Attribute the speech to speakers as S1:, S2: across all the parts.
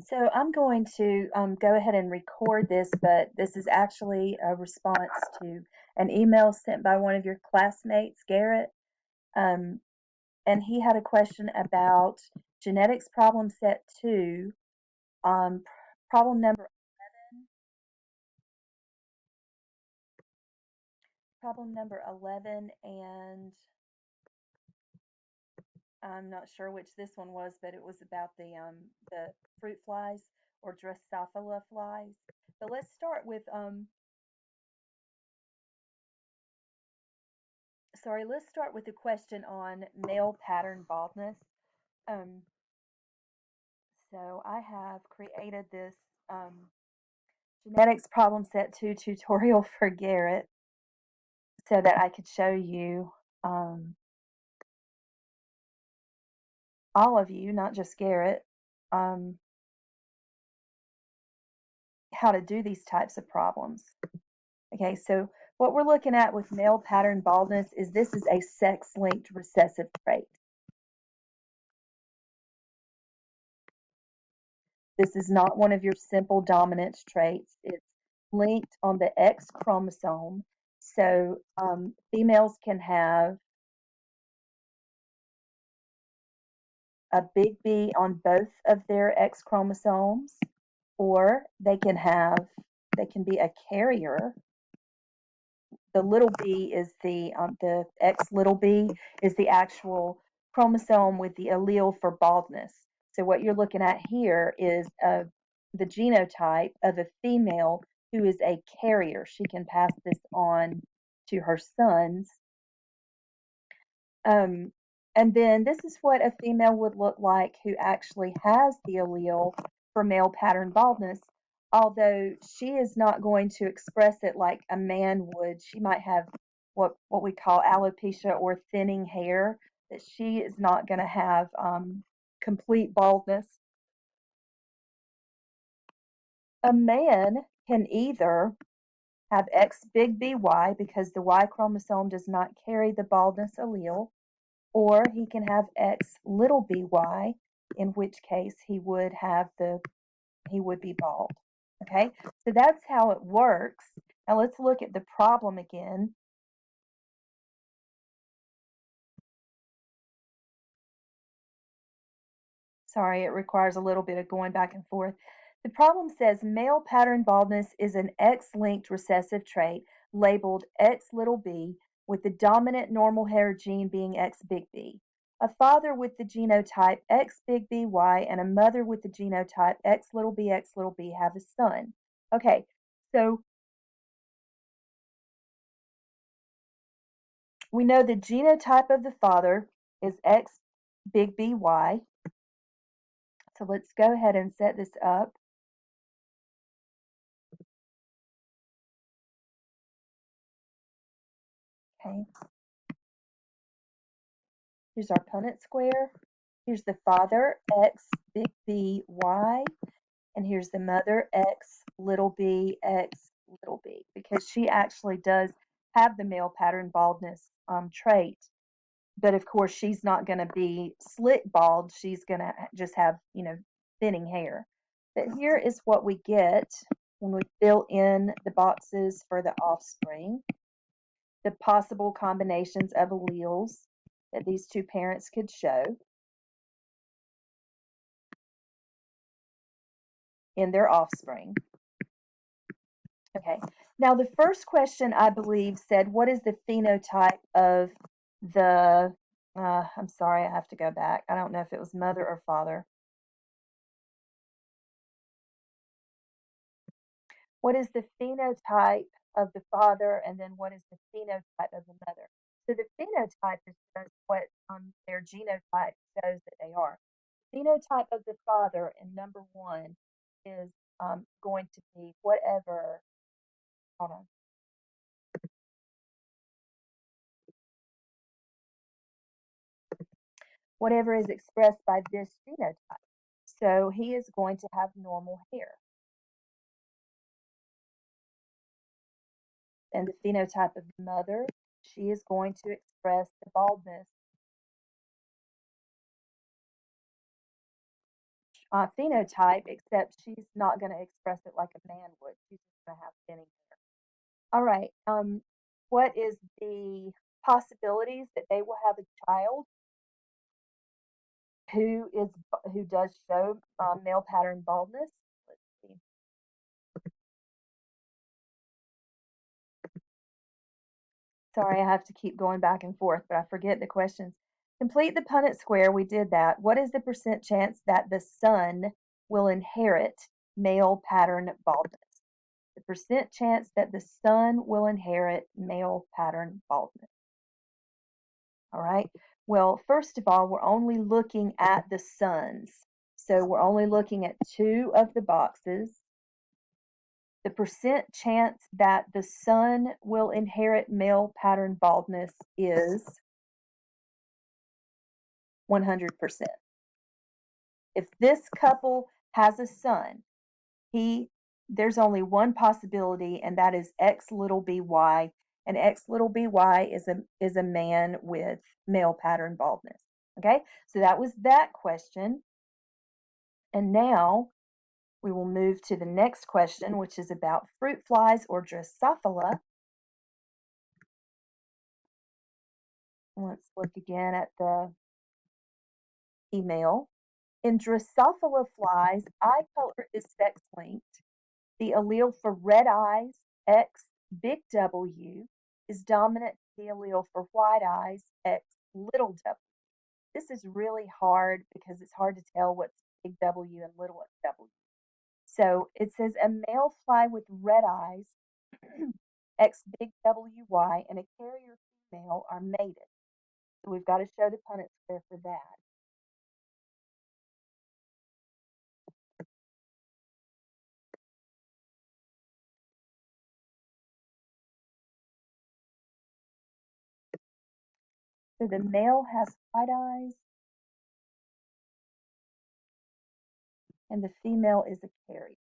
S1: So I'm going to go ahead and record this, but this is actually a response to an email sent by one of your classmates, Garrett. Um, and he had a question about genetics problem set 2, um, problem number 11, and I'm not sure which this one was, but it was about the fruit flies or Drosophila flies. So let's start with let's start with the question on male pattern baldness. Um, so I have created this genetics problem set 2 tutorial for Garrett so that I could show you all of you, not just Garrett, um, how to do these types of problems. Okay, so what we're looking at with male pattern baldness is this is a sex-linked recessive trait. This is not one of your simple dominance traits. It's linked on the X chromosome. So females can have a big B on both of their X chromosomes, or they can be a carrier. The little b is the X little b is the actual chromosome with the allele for baldness. So what you're looking at here is the genotype of a female who is a carrier. She can pass this on to her sons. Um, and then this is what a female would look like who actually has the allele for male pattern baldness, although she is not going to express it like a man would. She might have what we call alopecia or thinning hair, that she is not going to have complete baldness. A man can either have X big BY because the Y chromosome does not carry the baldness allele, or he can have X little by, in which case he would be bald. Okay, so that's how it works. Now let's look at the problem again. Sorry, it requires a little bit of going back and forth. The problem says male pattern baldness is an X-linked recessive trait labeled X little b, with the dominant normal hair gene being X big B. A father with the genotype X big BY and a mother with the genotype X little b have a son. Okay, so we know the genotype of the father is X big BY. So let's go ahead and set this up. Okay. Here's our Punnett square. Here's the father, X big B Y, and here's the mother, X little b, because she actually does have the male pattern baldness trait. But of course, she's not going to be slick bald. She's going to just have, thinning hair. But here is what we get when we fill in the boxes for the offspring. The possible combinations of alleles that these two parents could show in their offspring. Okay, now the first question, I believe, said, what is the phenotype of the, I'm sorry, I have to go back. I don't know if it was mother or father. What is the phenotype of the father, and then what is the phenotype of the mother? So the phenotype is just what their genotype shows that they are. The phenotype of the father in number 1 is going to be whatever, hold on. Whatever is expressed by this phenotype. So he is going to have normal hair. And the phenotype of the mother, she is going to express the baldness phenotype, except she's not going to express it like a man would. She's just going to have thinning hair. All right. What is the possibilities that they will have a child who does show male pattern baldness? Let's see. Sorry, I have to keep going back and forth, but I forget the questions. Complete the Punnett square. We did that. What is the percent chance that the son will inherit male pattern baldness? The percent chance that the son will inherit male pattern baldness. All right. Well, first of all, we're only looking at the sons. So we're only looking at 2 of the boxes. The percent chance that the son will inherit male pattern baldness is 100%. If this couple has a son, there's only one possibility, and that is X little by, and X little by is a man with male pattern baldness. Okay, so that was that question. And now we will move to the next question, which is about fruit flies or Drosophila. Let's look again at the email. In Drosophila flies, eye color is sex-linked. The allele for red eyes, X big W, is dominant to the allele for white eyes, X little w. This is really hard because it's hard to tell what's big W and little w. So it says a male fly with red eyes, X big WY, and a carrier female are mated. So we've got to show the Punnett square for that. So the male has white eyes, and the female is a carrier.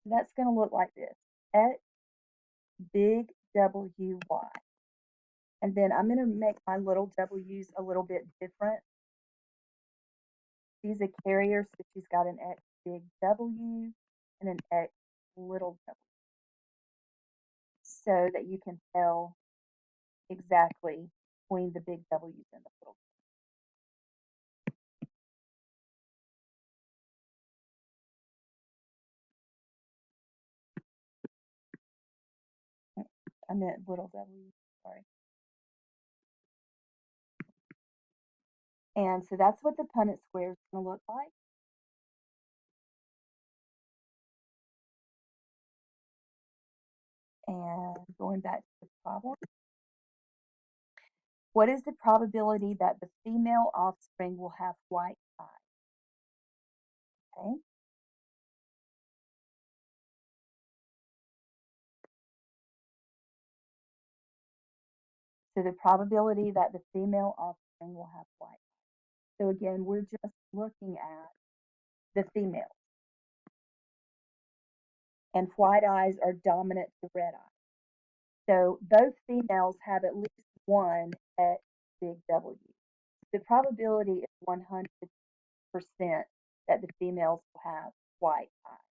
S1: That's going to look like this. X big WY. And then I'm going to make my little w's a little bit different. She's a carrier, so she's got an X big W and an X little w. So that you can tell exactly between the big W's and the little w. I meant little w, sorry. And so that's what the Punnett square is going to look like. And going back to the problem. What is the probability that the female offspring will have white eyes? Okay. So the probability that the female offspring will have white eyes. So again, we're just looking at the female. And white eyes are dominant to red eyes. So both females have at least one X big W. The probability is 100% that the females will have white eyes.